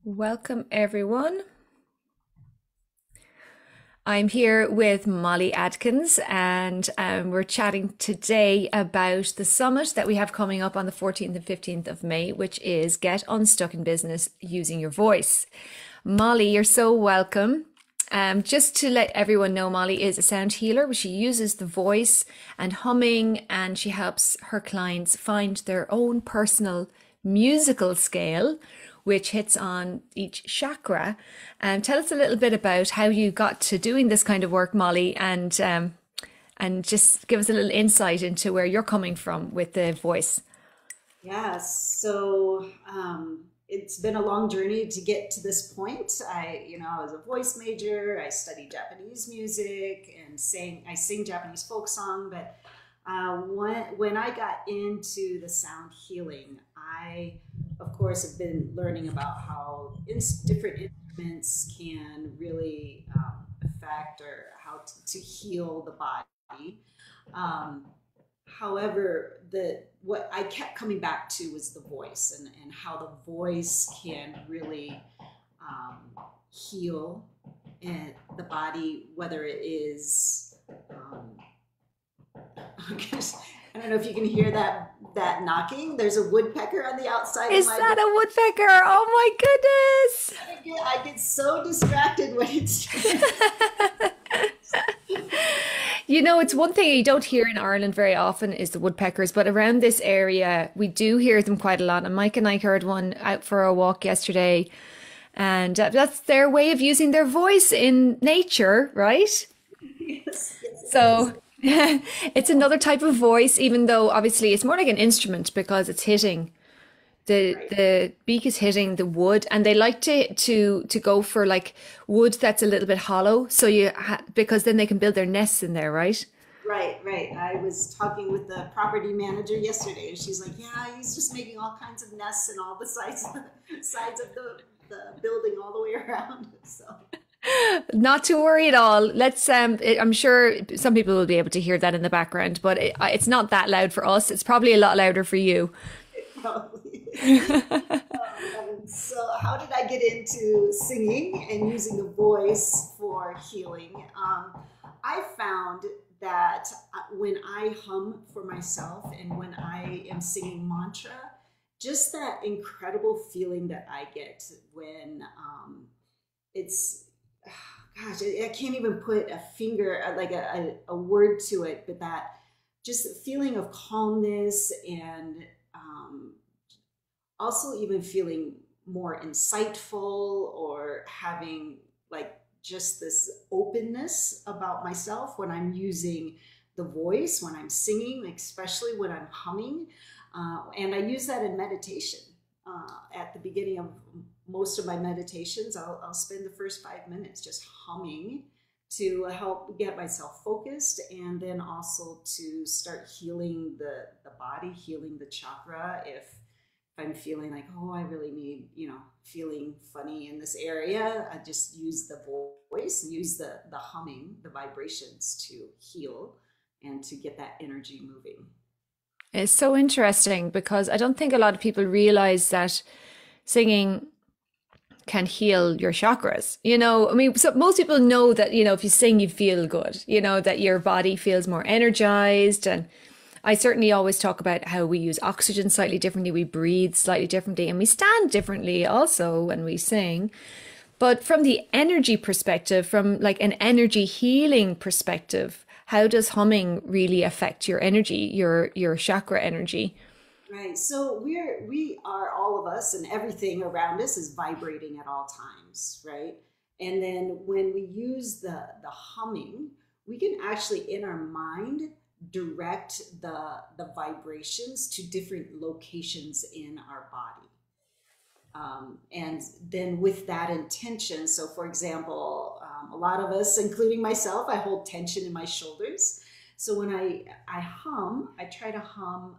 Welcome, everyone. I'm here with Molly Adkins, and we're chatting today about the summit that we have coming up on the 14th and 15th of May, which is Get Unstuck in Business Using Your Voice. Molly, you're so welcome. Just to let everyone know, Molly is a sound healer. She uses the voice and humming, and she helps her clients find their own personal musical scale, which hits on each chakra. Tell us a little bit about how you got to doing this kind of work, Molly, and just give us a little insight into where you're coming from with the voice. It's been a long journey to get to this point. I was a voice major. I studied Japanese music and I sing Japanese folk song. But when I got into the sound healing, I, of course, have been learning about how different instruments can really affect or how to heal the body. Um, However, what I kept coming back to was the voice and how the voice can really heal the body, whether it is, I don't know if you can hear that knocking. There's a woodpecker on the outside of Is my that door. a woodpecker? Oh my goodness! I get so distracted when it's You know, it's one thing you don't hear in Ireland very often is the woodpeckers, but around this area, we do hear them quite a lot. And Mike and I heard one out for a walk yesterday, and that's their way of using their voice in nature, right? yes, yes, it is. So it's another type of voice, even though obviously it's more like an instrument because it's hitting Right. the beak is hitting the wood, and they like to go for like wood that's a little bit hollow, so because then they can build their nests in there, right? Right, right. I was talking with the property manager yesterday, and she's like, "Yeah, he's just making all kinds of nests and all the sides of the building all the way around." So, Not to worry at all. I'm sure some people will be able to hear that in the background, but it's not that loud for us. It's probably a lot louder for you. it probably is. So, how did I get into singing and using the voice for healing? I found that when I hum for myself and when I am singing mantra, just that incredible feeling that I get when it's gosh, I can't even put a finger like a word to it, but that just feeling of calmness and also even feeling more insightful or having like just this openness about myself when I'm using the voice, when I'm singing, especially when I'm humming. And I use that in meditation. At the beginning of most of my meditations, I'll spend the first 5 minutes just humming to help get myself focused and then also to start healing the body, healing the chakra. If I'm feeling like, oh, I really need, feeling funny in this area, I just use the voice, use the humming, the vibrations to heal and to get that energy moving. It's so interesting because I don't think a lot of people realize that singing can heal your chakras. I mean, so most people know that, if you sing, you feel good, that your body feels more energized. And I certainly always talk about how we use oxygen slightly differently, we breathe slightly differently, and we stand differently also when we sing. But from the energy perspective, from like an energy healing perspective, how does humming really affect your energy, your chakra energy? Right. So we are all of us and everything around us is vibrating at all times, right? And then when we use the humming, we can actually in our mind direct the vibrations to different locations in our body. And then with that intention, so for example, a lot of us, including myself, I hold tension in my shoulders. So when I hum, I try to hum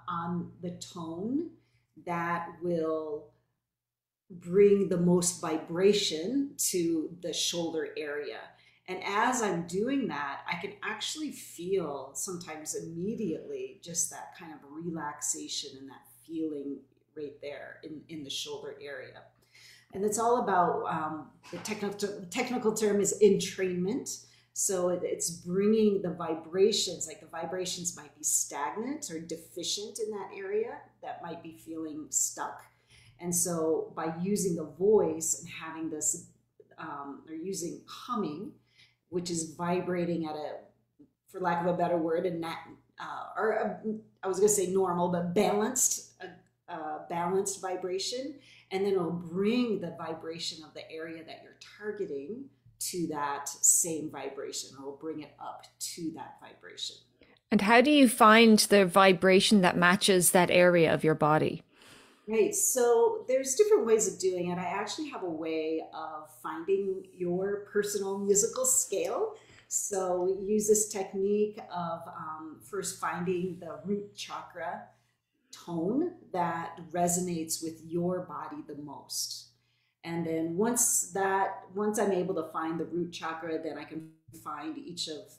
on the tone that will bring the most vibration to the shoulder area. And as I'm doing that, I can actually feel sometimes immediately just that kind of relaxation and that feeling right there in the shoulder area. And it's all about the technical term is entrainment. So it's bringing the vibrations, like the vibrations might be stagnant or deficient in that area that might be feeling stuck. And so by using the voice and having this, or using humming, which is vibrating at a, for lack of a better word, and not, I was going to say normal, but balanced, balanced vibration. And then it'll bring the vibration of the area that you're targeting to that same vibration. It'll bring it up to that vibration. And how do you find the vibration that matches that area of your body? Right. So there's different ways of doing it. I actually have a way of finding your personal musical scale. So we use this technique of first finding the root chakra tone that resonates with your body the most. And then once I'm able to find the root chakra, then I can find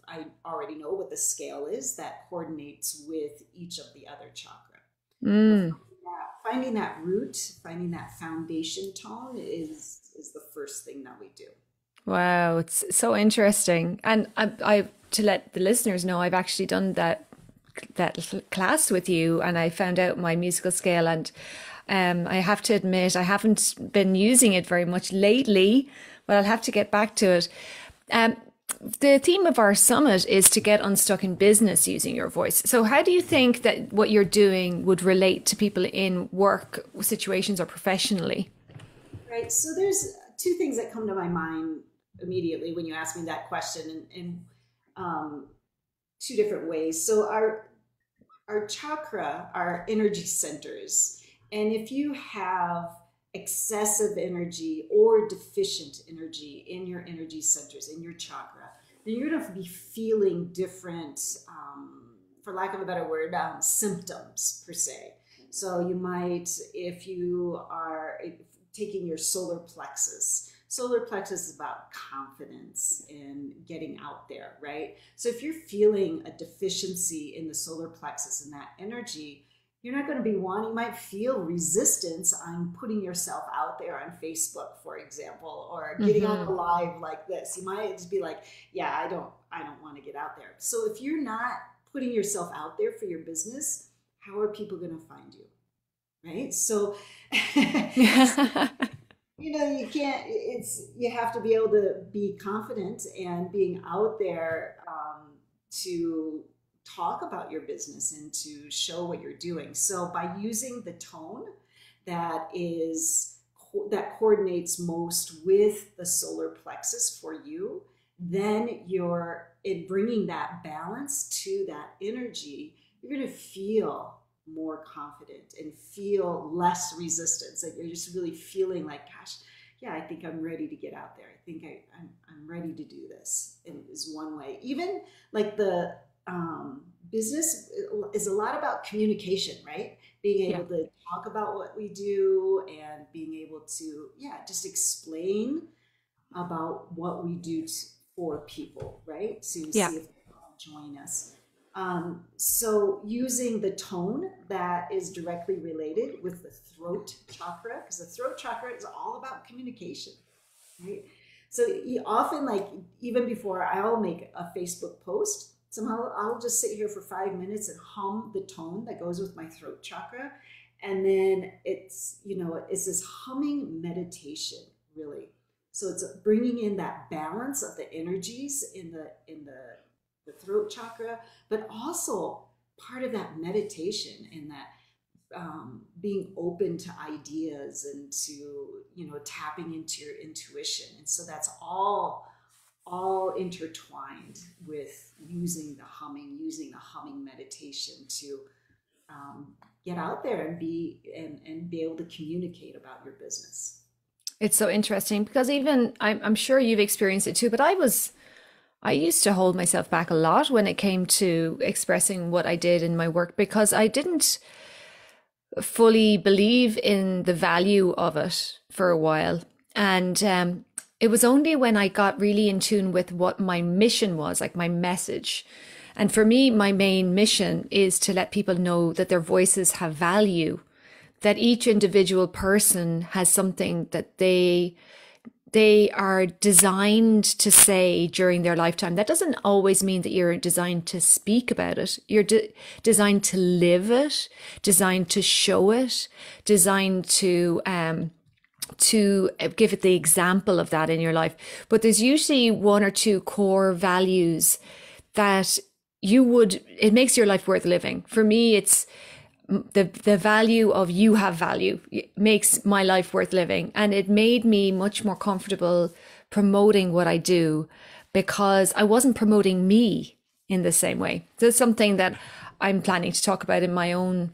I already know what the scale is that coordinates with each of the other chakra. Mm. Finding that root, finding that foundation tone is the first thing that we do. Wow, it's so interesting. And I to let the listeners know, I've actually done that class with you, and I found out my musical scale, and I have to admit I haven't been using it very much lately, but I'll have to get back to it. The theme of our summit is to get unstuck in business using your voice. So how do you think that what you're doing would relate to people in work situations or professionally? Right. So there's two things that come to my mind immediately when you ask me that question, in two different ways. So our chakra, our energy centers, and if you have excessive energy or deficient energy in your energy centers, in your chakra, then you're going to be feeling different, for lack of a better word, symptoms per se. So you might, if you are taking your solar plexus is about confidence and getting out there, right? So if you're feeling a deficiency in the solar plexus and that energy, you're not going to be wanting, you might feel resistance on putting yourself out there on Facebook, for example, or getting on a live like this. You might just be like, yeah, I don't want to get out there. So if you're not putting yourself out there for your business, how are people going to find you? Right? So, you can't, you have to be able to be confident and being out there to talk about your business and to show what you're doing. So by using the tone that coordinates most with the solar plexus for you, then you're in bringing that balance to that energy, you're going to feel more confident and feel less resistance. Like you're just really feeling like, gosh, yeah, I think I'm ready to get out there. I think I'm ready to do this. And is one way. Even like the business is a lot about communication, right? Being able to talk about what we do and being able to, just explain about what we do for people, right? To see if they want to join us. So using the tone that is directly related with the throat chakra, because the throat chakra is all about communication, right? So you often, like, even before I'll make a Facebook post, somehow I'll just sit here for 5 minutes and hum the tone that goes with my throat chakra. And then it's this humming meditation, really. So it's bringing in that balance of the energies in the throat chakra, but also part of that meditation and that being open to ideas and to, tapping into your intuition. And so that's all intertwined with using the humming meditation to get out there and be able to communicate about your business. It's so interesting because even I'm sure you've experienced it too, but I used to hold myself back a lot when it came to expressing what I did in my work because I didn't fully believe in the value of it for a while. And it was only when I got really in tune with what my mission was, like my message. And for me, my main mission is to let people know that their voices have value, that each individual person has something that they are designed to say during their lifetime. That doesn't always mean that you're designed to speak about it. You're designed to live it, designed to show it, designed to give it the example of that in your life. But there's usually one or two core values that it makes your life worth living. For me, it's the value of you have value. It makes my life worth living. And it made me much more comfortable promoting what I do, because I wasn't promoting me in the same way. So it's something that I'm planning to talk about in my own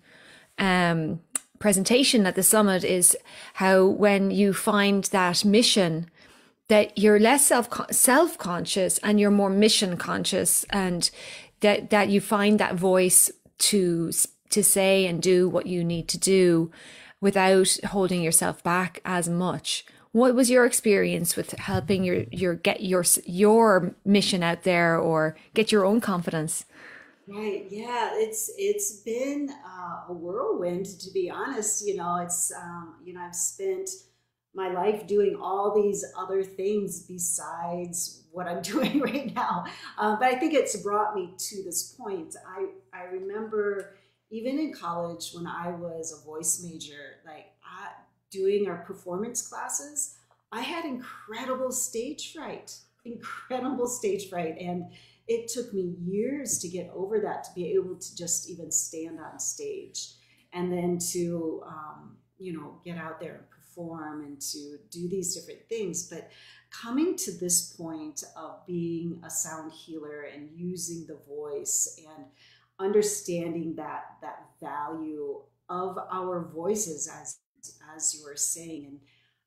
presentation at the summit, is how when you find that mission, that you're less self-conscious and you're more mission conscious, and that you find that voice to say and do what you need to do without holding yourself back as much. What was your experience with helping get your mission out there, or get your own confidence? Right. Yeah. It's been a whirlwind, to be honest. I've spent my life doing all these other things besides what I'm doing right now. But I think it's brought me to this point. I remember even in college when I was a voice major, doing our performance classes, I had incredible stage fright, And it took me years to get over that, to be able to just even stand on stage, and then to, get out there and perform and to do these different things. But coming to this point of being a sound healer and using the voice and understanding that value of our voices, as you were saying.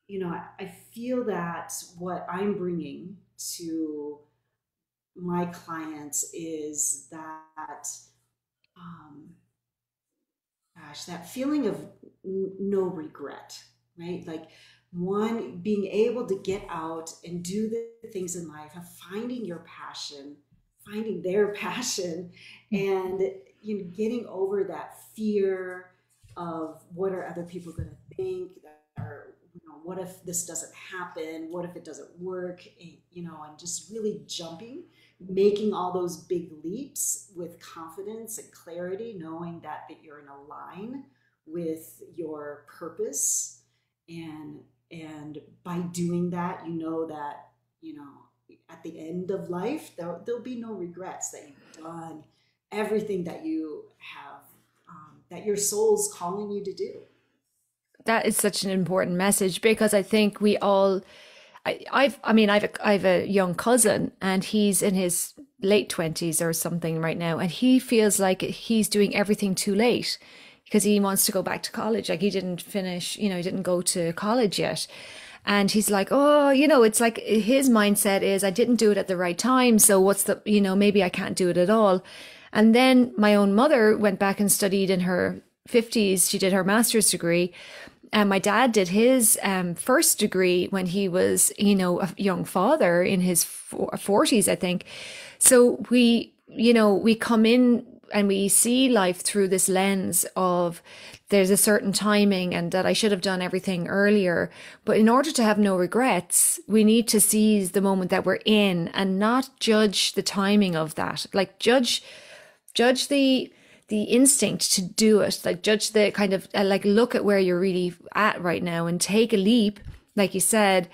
And I feel that what I'm bringing to my clients is that that feeling of no regret, right? Like, one, being able to get out and do the things in life, of finding your passion, finding their passion, and getting over that fear of what are other people going to think, or what if this doesn't happen, what if it doesn't work, and just really making all those big leaps with confidence and clarity, knowing that you're in a line with your purpose. And by doing that, that at the end of life, there'll be no regrets, that you've done everything that you have, that your soul's calling you to do. That is such an important message, because I think we all, I have a young cousin, and he's in his late 20s or something right now, and he feels like he's doing everything too late, because he wants to go back to college. Like, he didn't finish, he didn't go to college yet. And he's like, oh, it's like his mindset is, I didn't do it at the right time. So what's maybe I can't do it at all. And then my own mother went back and studied in her 50s. She did her master's degree. And my dad did his first degree when he was, a young father in his 40s, I think. So we come in and we see life through this lens of, there's a certain timing and that I should have done everything earlier. But in order to have no regrets, we need to seize the moment that we're in and not judge the timing of that. Like, judge the instinct to do it. Like, judge the kind of, look at where you're really at right now and take a leap, like you said,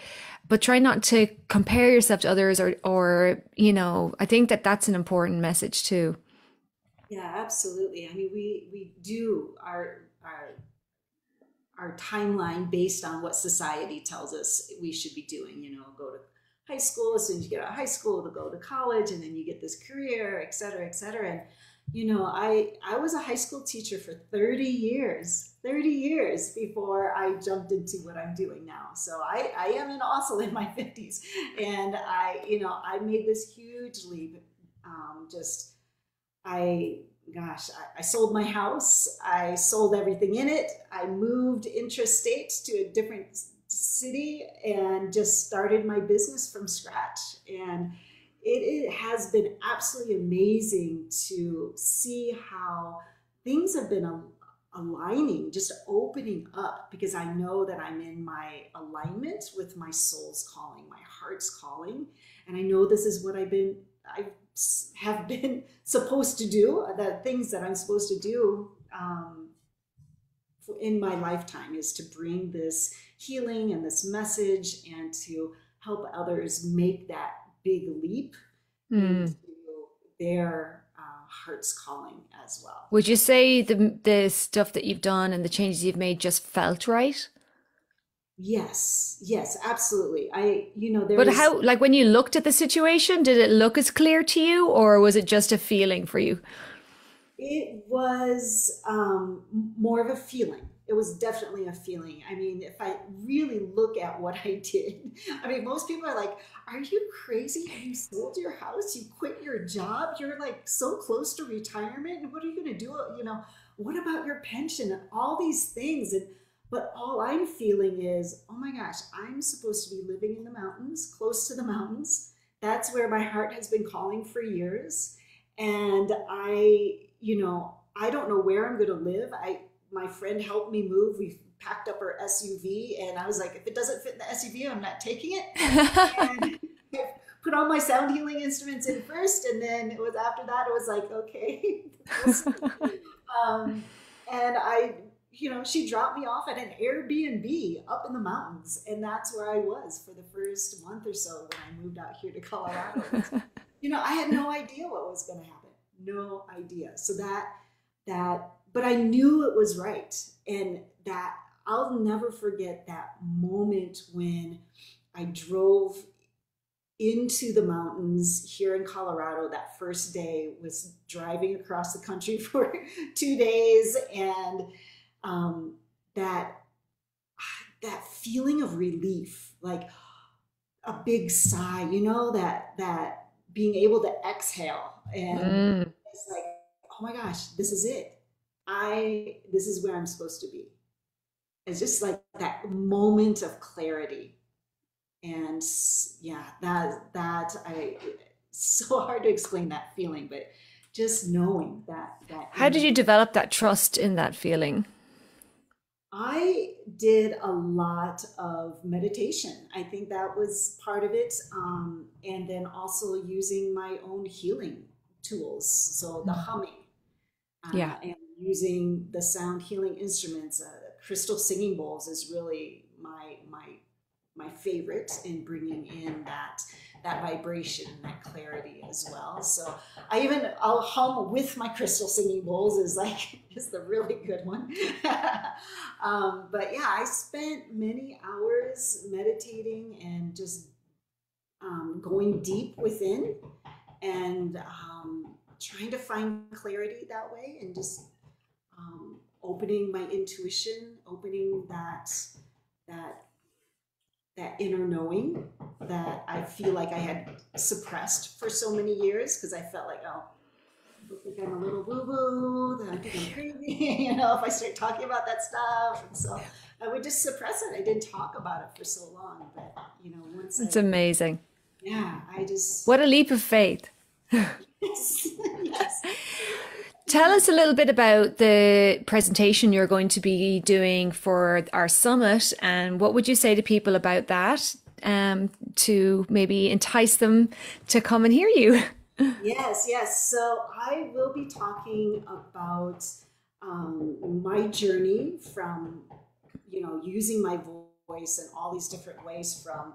but try not to compare yourself to others, or I think that's an important message too. Yeah, absolutely. I mean, we do our timeline based on what society tells us we should be doing. Go to high school, as soon as you get out of high school, to go to college, and then you get this career, et cetera, et cetera. And I was a high school teacher for 30 years before I jumped into what I'm doing now. So I am also in my 50s, and I made this huge leap. I sold my house. I sold everything in it. I moved intrastate to a different city and just started my business from scratch. And it has been absolutely amazing to see how things have been aligning, just opening up, because I know that I'm in my alignment with my soul's calling, my heart's calling. And I know this is what I have been supposed to do, the things that I'm supposed to do in my lifetime, is to bring this healing and this message and to help others make that big leap into their heart's calling as well. Would you say the stuff that you've done and the changes you've made just felt right? Yes, absolutely. But how, like when you looked at the situation, did it look as clear to you, or was it just a feeling for you? It was more of a feeling. It was definitely a feeling. I mean, if I really look at what I did, I mean, most people are like, are you crazy? Have you sold your house? You quit your job? You're like so close to retirement. And what are you going to do? What about your pension and all these things? But all I'm feeling is, oh my gosh, I'm supposed to be living in the mountains, close to the mountains. That's where my heart has been calling for years. And I don't know where I'm going to live. My friend helped me move. We packed up our SUV, and I was like, if it doesn't fit in the SUV, I'm not taking it. And I put all my sound healing instruments in first, and then it was after that, it was like, okay. And she dropped me off at an Airbnb up in the mountains, and that's where I was for the first month or so when I moved out here to Colorado. I had no idea what was going to happen. No idea. So but I knew it was right. And that I'll never forget that moment when I drove into the mountains here in Colorado. That first day was driving across the country for 2 days. And that feeling of relief, like a big sigh, that being able to exhale. And it's like, oh my gosh, this is it. This is where I'm supposed to be. It's just like that moment of clarity. And yeah, it's so hard to explain that feeling, but just knowing that. How did you develop that trust in that feeling? I did a lot of meditation. I think that was part of it. And then also using my own healing tools. So the humming. And using the sound healing instruments. Crystal singing bowls is really my favorite in bringing in that vibration, that clarity as well. So I'll hum with my crystal singing bowls is the really good one. But yeah, I spent many hours meditating and just going deep within and trying to find clarity that way, and just opening my intuition, opening that inner knowing that I feel like I had suppressed for so many years, because I felt like, oh, I think I'm a little woo-woo, that I think I'm crazy, if I start talking about that stuff. And so I would just suppress it. I didn't talk about it for so long, but once it's amazing. Yeah, what a leap of faith. Yes. Tell us a little bit about the presentation you're going to be doing for our summit, and what would you say to people about that, to maybe entice them to come and hear you? Yes. So I will be talking about my journey from, using my voice in all these different ways, from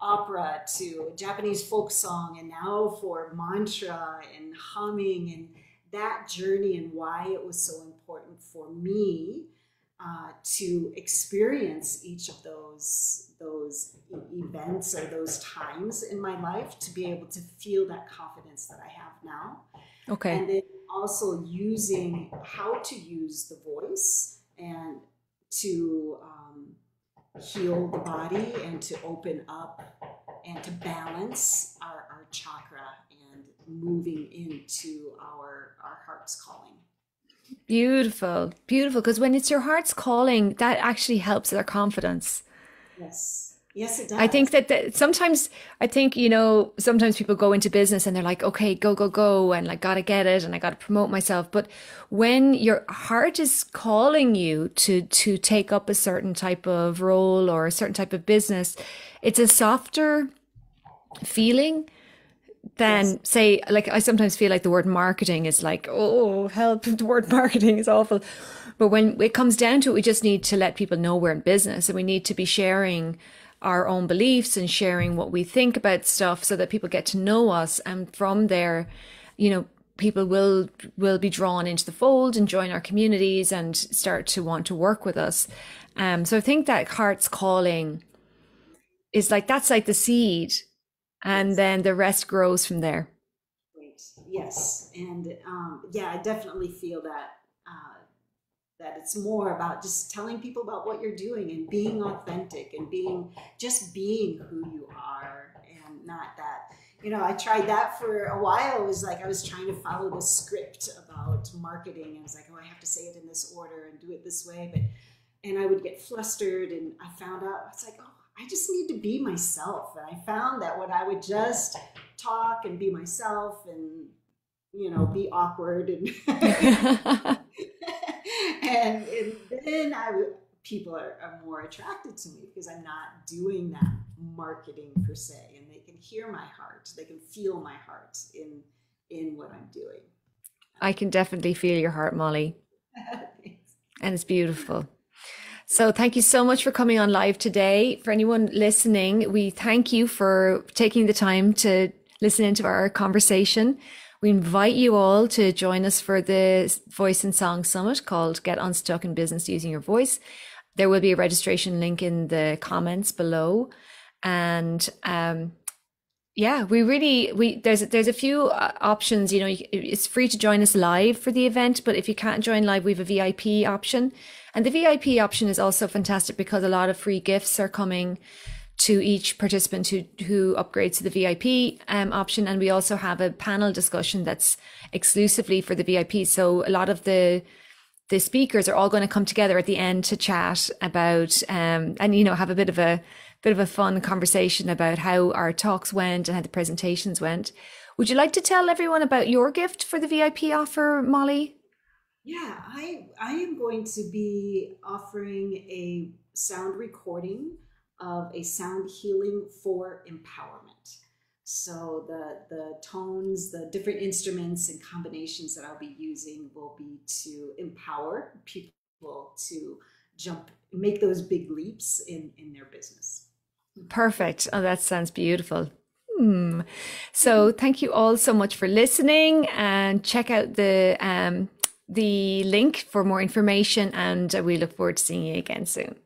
opera to Japanese folk song, and now for mantra and humming, and that journey, and why it was so important for me to experience each of those events or those times in my life, to be able to feel that confidence that I have now. Okay. And then also using how to use the voice and to heal the body, and to open up and to balance our chakra, and moving into our heart's calling. Beautiful. Because when it's your heart's calling, that actually helps their confidence. Yes. Yes, it I think does. that sometimes, I think, sometimes people go into business and they're like, okay, go, go, go, and like, gotta get it, and I gotta promote myself. But when your heart is calling you to take up a certain type of role or a certain type of business, it's a softer feeling Yes. than, say, like, I sometimes feel like the word marketing is like, oh, help, the word marketing is awful. But when it comes down to it, we just need to let people know we're in business, and we need to be sharing our own beliefs and sharing what we think about stuff so that people get to know us. And from there, people will be drawn into the fold and join our communities and start to want to work with us. So I think that heart's calling is like, that's like the seed, and Yes. then the rest grows from there. Great. Yes. And yeah, I definitely feel that that it's more about just telling people about what you're doing and being authentic and being who you are, and not that, I tried that for a while. It was like I was trying to follow the script about marketing. I was like, oh, I have to say it in this order and do it this way. And I would get flustered, and I found out, it's like, oh, I just need to be myself. And I found that when I would just talk and be myself and, be awkward and and then people are more attracted to me because I'm not doing that marketing per se, and they can hear my heart, they can feel my heart in what I'm doing. I can definitely feel your heart, Molly, Thanks. and it's beautiful. So thank you so much for coming on live today. For anyone listening, we thank you for taking the time to listen into our conversation. We invite you all to join us for the Voice and Song Summit called Get Unstuck in Business Using Your Voice. There will be a registration link in the comments below. And yeah, there's a few options. It's free to join us live for the event, but if you can't join live, we have a VIP option. And the VIP option is also fantastic because a lot of free gifts are coming to each participant who upgrades to the VIP option. And we also have a panel discussion that's exclusively for the VIP. So a lot of the speakers are all going to come together at the end to chat about and have a bit of a fun conversation about how our talks went and how the presentations went. Would you like to tell everyone about your gift for the VIP offer, Molly? Yeah, I am going to be offering a sound recording of a sound healing for empowerment. So the tones, the different instruments and combinations that I'll be using will be to empower people to make those big leaps in their business. Perfect. Oh, that sounds beautiful. So thank you all so much for listening, and check out the link for more information, and we look forward to seeing you again soon.